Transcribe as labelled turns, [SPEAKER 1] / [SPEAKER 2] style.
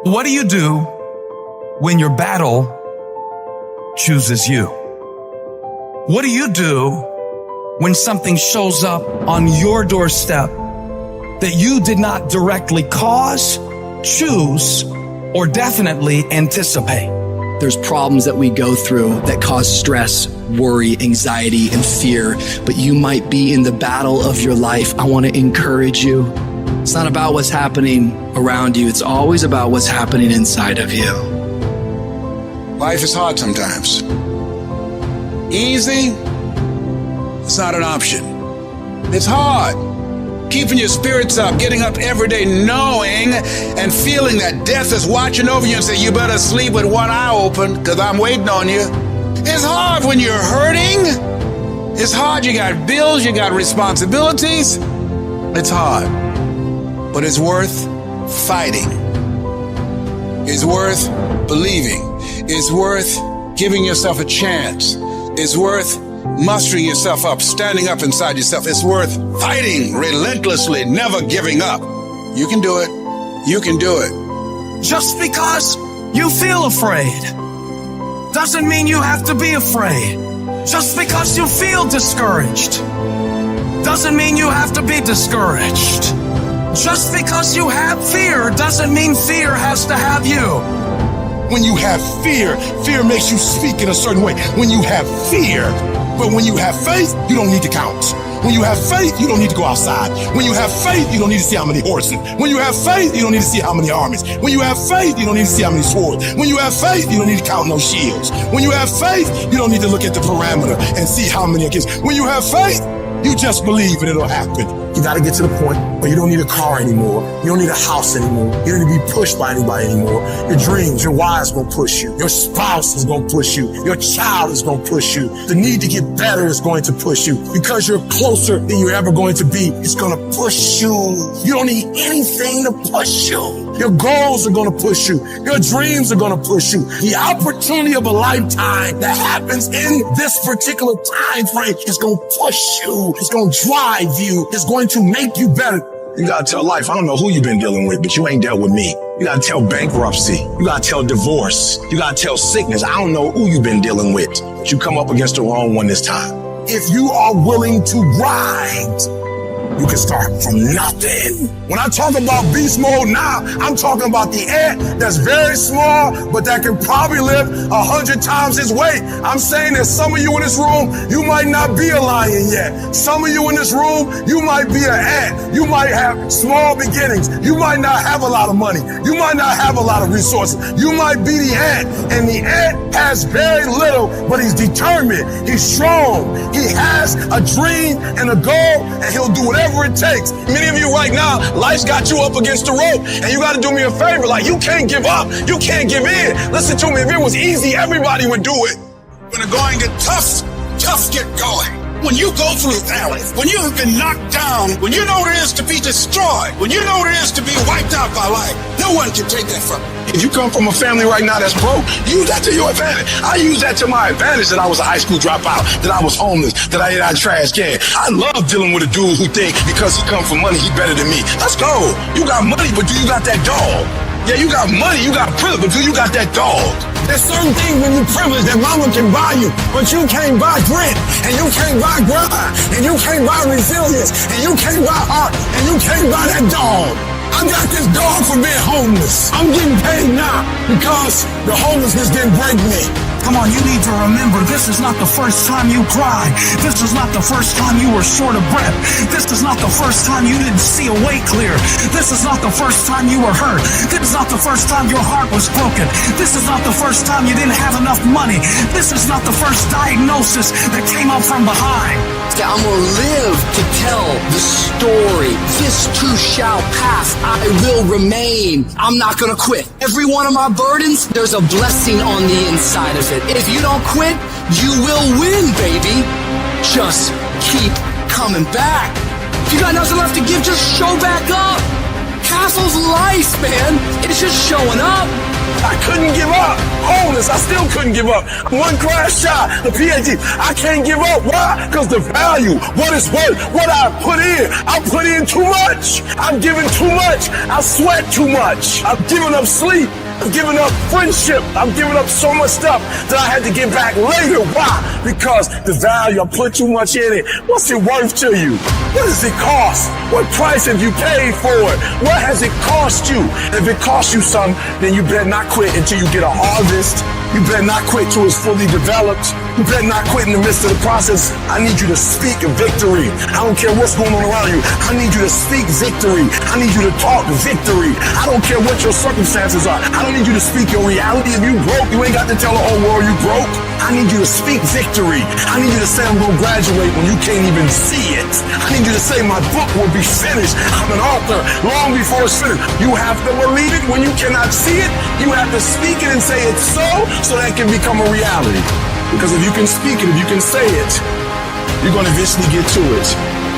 [SPEAKER 1] What do you do when your battle chooses you? What do you do when something shows up on your doorstep that you did not directly cause, choose, or definitely anticipate?
[SPEAKER 2] There's problems that we go through that cause stress, worry, anxiety, and fear, but you might be in the battle of your life. I want to encourage you. It's not about what's happening around you. It's always about what's happening inside of you.
[SPEAKER 3] Life is hard sometimes. Easy, it's not an option. It's hard. Keeping your spirits up, getting up every day knowing and feeling that death is watching over you and say, you better sleep with one eye open because I'm waiting on you. It's hard when you're hurting. It's hard. You got bills, you got responsibilities. It's hard. But it's worth fighting. It's worth believing. It's worth giving yourself a chance. It's worth mustering yourself up, standing up inside yourself. It's worth fighting relentlessly, never giving up. You can do it. You can do it.
[SPEAKER 1] Just because you feel afraid doesn't mean you have to be afraid. Just because you feel discouraged doesn't mean you have to be discouraged. Just because you have fear doesn't mean fear has to have you.
[SPEAKER 4] When you have fear, fear makes you speak in a certain way. When you have fear, but when you have faith, you don't need to count. When you have faith, you don't need to go outside. When you have faith, you don't need to see how many horses. When you have faith, you don't need to see how many armies. When you have faith, you don't need to see how many swords. When you have faith, you don't need to count no shields. When you have faith, you don't need to look at the parameter and see how many against. When you have faith, you just believe and it'll happen. You got to get to the point where you don't need a car anymore. You don't need a house anymore. You don't need to be pushed by anybody anymore. Your dreams, your wives going to push you. Your spouse is going to push you. Your child is going to push you. The need to get better is going to push you. Because you're closer than you're ever going to be, it's going to push you. You don't need anything to push you. Your goals are going to push you. Your dreams are going to push you. The opportunity of a lifetime that happens in this particular time frame is going to push you. It's going to drive you. It's going to make you better. You got to tell life, I don't know who you've been dealing with, but you ain't dealt with me. You got to tell bankruptcy. You got to tell divorce. You got to tell sickness. I don't know who you've been dealing with, but you come up against the wrong one this time. If you are willing to grind, you can start from nothing. When I talk about beast mode now, I'm talking about the ant that's very small, but that can probably live 100 times his weight. I'm saying that some of you in this room, you might not be a lion yet. Some of you in this room, you might be an ant. You might have small beginnings. You might not have a lot of money. You might not have a lot of resources. You might be the ant, and the ant has very little, but he's determined. He's strong. He has a dream and a goal, and he'll do whatever it takes. Many of you right now, life's got you up against the rope, and you got to do me a favor. Like, you can't give up. You can't give in. Listen to me. If it was easy, everybody would do it.
[SPEAKER 3] When the going get tough, tough get going. When you go through valleys, when you have been knocked down, when you know what it is to be destroyed, when you know what it is to be wiped out by life, no one can take that from you.
[SPEAKER 4] If you come from a family right now that's broke, use that to your advantage. I use that to my advantage that I was a high school dropout, that I was homeless, that I ate out of trash can. I love dealing with a dude who think because he come from money, he better than me. Let's go. You got money, but do you got that dog? Yeah, you got money, you got privilege, but do you got that dog? There's certain things when you privilege that mama can buy you, but you can't buy grit, and you can't buy grind, and you can't buy resilience, and you can't buy heart, and you can't buy that dog. I got this dog for being homeless. I'm getting paid now because the homelessness didn't break me.
[SPEAKER 1] Come on, you need to remember, this is not the first time you cried. This is not the first time you were short of breath. This is not the first time you didn't see a way clear. This is not the first time you were hurt. This is not the first time your heart was broken. This is not the first time you didn't have enough money. This is not the first diagnosis that came up from behind.
[SPEAKER 2] I'm gonna live to tell the story. This too shall pass. I will remain. I'm not gonna quit. Every one of my burdens, there's a blessing on the inside of it. If you don't quit, you will win, baby. Just keep coming back. If you got nothing left to give, just show back up. Castle's life, man, is just showing up.
[SPEAKER 4] I couldn't give up. Homeless, I still couldn't give up. One crash shot, the PhD. I can't give up. Why? Because the value, what it's worth, what I put in too much. I'm giving too much. I sweat too much. I'm giving up sleep. I'm giving up friendship. I'm giving up so much stuff that I had to get back later. Why? Because the value, I put too much in it. What's it worth to you? What does it cost? What price have you paid for it? What has it cost you? If it costs you something, then you better not quit until you get a harvest. You better not quit till it's fully developed. You better not quit in the midst of the process. I need you to speak victory. I don't care what's going on around you. I need you to speak victory. I need you to talk victory. I don't care what your circumstances are. I don't need you to speak your reality. If you broke, you ain't got to tell the whole world you broke. I need you to speak victory. I need you to say I'm going to graduate when you can't even see it. I need you to say my book will be finished. I'm an author long before it's finished. You have to believe it when you cannot see it. You have to speak it and say it's so that can become a reality. Because if you can speak it, if you can say it, you're going to eventually get to it.